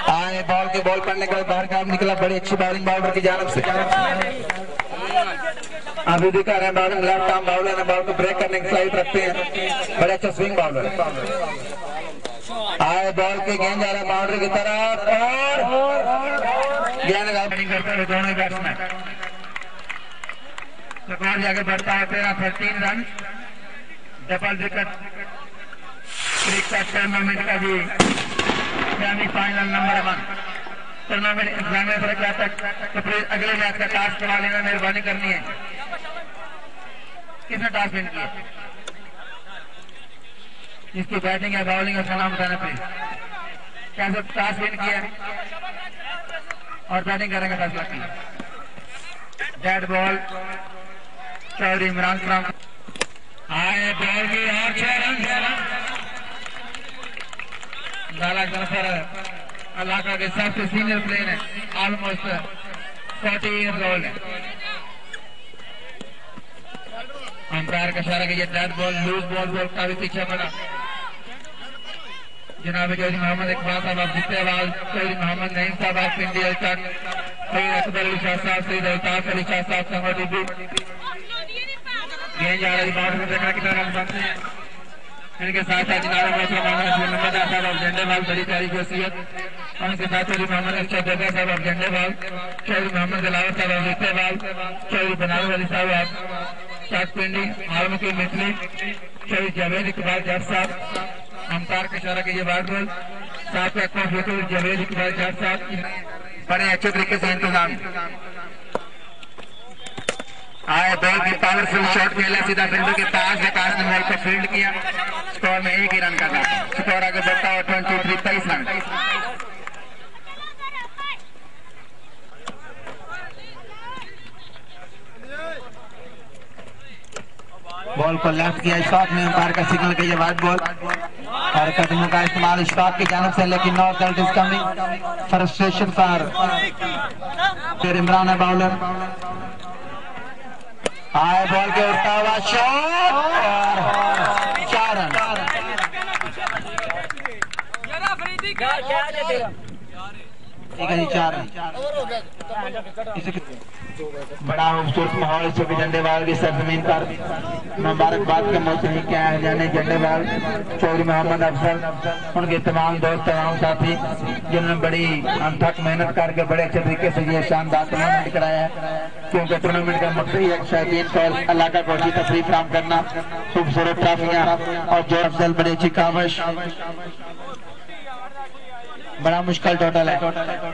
आए बॉल के बॉल पड़ने के बाद बाहर का निकला, बड़ी अच्छी बॉलिंग बाउंडर की जानब से। अभी दिखा रहे हैं बॉलिंग, लेफ्ट आर्म बाउलर ने बॉल को ब्रेक करने की सलाहियत रखते हैं, बड़े अच्छा स्विंग बाउलर। आए बॉल की गेंद जा रहा है बाउंड्री की तरफ और गेंद बैटिंग करते हुए दोनों बैट्समैन। स्कोर आगे बढ़ता है 13 run, double wicket cricket tournament का भी सेमीफाइनल नंबर 1 टूर्नामेंट एग्जामिनेशन क्या तक। तो फिर अगले मैच का टास्क करवा लेना, मेहरबानी करनी है। किसने टास्क विन किया, जिसकी बैटिंग है बॉलिंग है, उसका नाम बताना प्लीज। कैसे टास्क विन किया और बैटिंग करेंगे फैसला किया। Dead ball Chaudhary Imran Khan. आए बॉल की और 6 रन। अल्लाह का सबसे सीनियर प्लेयर है, ऑलमोस्ट 40 ईयर्स ओल्ड है। अंपायर का इशारा किया, डेड बॉल लूज बॉल का भी पीछे पड़ा। जनाब चौधरी मोहम्मद इकबाल साहब आप जीते आवाज, चौधरी मोहम्मद नईम साहब आप इंडिया तक, सईद अकबर अली शाह साहब, सईद अल्ताफ अली शाह साहब संगठन गेंद जा रही बाउंड्री में, देखना कितना रन बनते हैं। इनके साथ साथ जनाब मोहम्मद साहब अब झंडेवाल, बड़ी प्यारी खसूसियत। और उनके साथ चौधरी मोहम्मद अरशद बेगा साहब अब झंडेवाल, चौधरी मोहम्मद दिलावर साहब अब रिश्तेवाल, चौधरी बनारू अली साहब आप शाक पिंडी, आलम की मिसली, चौधरी जावेद इकबाल जट साहब। अंपायर का इशारा कीजिए वाइड बॉल, साथ में जावेद इकबाल जट साहब, बड़े अच्छे तरीके से इंतजाम। आए बॉल की पावरफुल शॉट खेला सीधा फील्डर के पास, विकास ने बॉल को फील्ड किया। स्कोर में 1 ही रन का था, स्कोर आगे बढ़ता है 23 रन। बॉल को लेफ्ट किया, शॉट में अंपायर का सिग्नल किया वाइड बॉल और कदमों का इस्तेमाल शॉट की जानब से, लेकिन no result is coming. Frustration for फिर इमरान है बाउलर। आए बॉल के उठता हुआ शॉट और 4 रन। ठीक है जी, 4 रन। बड़ा खूबसूरत माहौल चौबी झंडेवाल की सरजमीन पर मुबारकबाद के मौसम ही क्या है जाने झंडेवाल चौधरी मोहम्मद अफजल, उनके तमाम दोस्त तमाम साथी जिन्होंने बड़ी अनथक मेहनत करके बड़े अच्छे तरीके से ये शानदार टूर्नामेंट कराया है। क्योंकि टूर्नामेंट का मकसद ही शौकीन को इलाका को अच्छी तफरीह फराहम करना, खूबसूरत ट्रॉफियां और जो अफजल बड़ी अच्छी काविश। बड़ा मुश्किल टोटल है,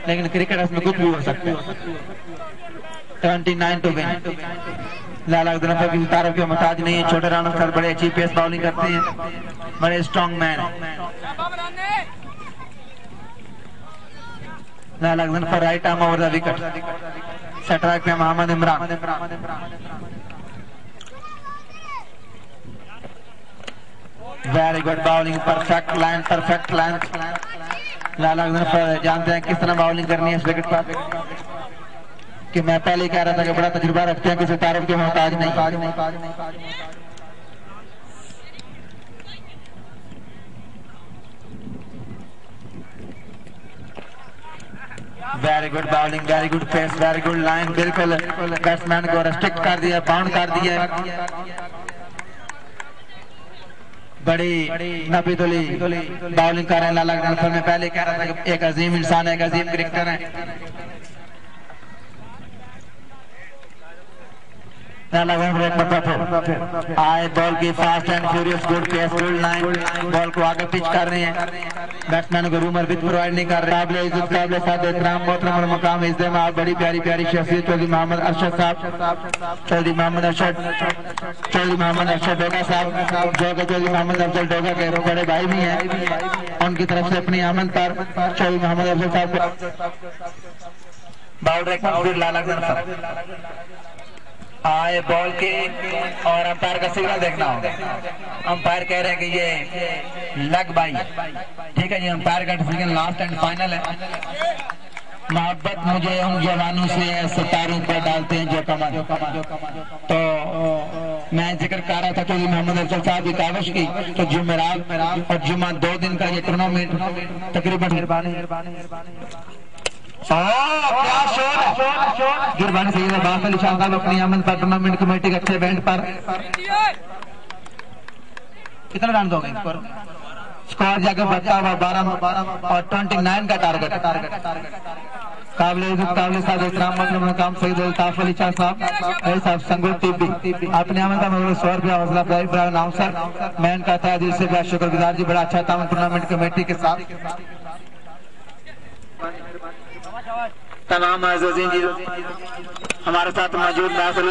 लेकिन क्रिकेट इसमें कुछ भी हो सकता है। 79 टू विन। लाला अब्दुल की तारीफ के मोहताज नहीं है, छोटे रानों के साथ बड़े अच्छी पेस बॉलिंग करते हैं, बड़े strong man. Lala Abdul for right arm over the wicket, सेटरैक पे Mohammad Imran. Very good bowling, perfect line. Lala Abdul जानते हैं किस तरह बॉलिंग करनी है इस विकेट पर, कि मैं पहले ही कह रहा था कि बड़ा तजुर्बा रखते हैं, किसी तारीफ के मोहताज नहीं। Very good bowling, very good pace, very good line, बिल्कुल बैट्समैन को रेस्ट्रिक्ट कर दिया, बाउंड कर दिया। बड़ी नबीदुली बॉलिंग कर रहे हैं लाला अब्दुल। में पहले कह रहा था कि एक अजीम इंसान है, एक अजीम क्रिकेटर है। आए बॉल की fast and furious good pace, good line, ball को आगे पिच कर रहे हैं, बैट्समैन को रूमर भी प्रोवाइड नहीं कर रहे। काबिल इज्जत, काबिल साथ इकराम, मोहतरम और मुकाम इज्जत, बड़ी प्यारी प्यारी शख्सियत चौधरी मोहम्मद अरशद साहब, चौधरी मोहम्मद अरशद डोगा साहब, जो कि चौधरी मोहम्मद अफजल डोगा के बड़े भाई भी हैं। उनकी तरफ से अपनी आमद पर चौधरी मोहम्मद अफजल साहब बाउंड्री लाला आए बॉल के और अंपायर का सिग्नल देखना होगा। अंपायर कह रहे हैं कि ये लग बाई, ठीक है जी। अंपायर का डिसीजन लास्ट एंड फाइनल है। मोहब्बत मुझे उन जवानों से सितारों पर डालते हैं जो कमर। तो मैं जिक्र कर रहा था चौधरी मोहम्मद अफजल साहब की काविश की। तो जुमेरात और जुमा 2 दिन का ये टूर्नामेंट तकरीबन गिरबानी सैयद अब्बास अली शाह साहब अपनी आमद पर टूर्नामेंट कमेटी के अच्छे बैंड पर कितना रन दोगे स्कोर जाकर बढ़ता हुआ 12 और 29 का टारगेट। काबिल साहब इस्लाम मकाम सईद अल्ताफ अली शाह साहब संगुल टीबी अपने आमद का मतलब 100 रुपया हौसला अफजाई नाम सर मैं इनका तहे दिल से बहुत शुक्रगुजार जी। बड़ा अच्छा तावन टूर्नामेंट कमेटी के साथ तमाम अज़ीज़ीन जी हमारे साथ मौजूद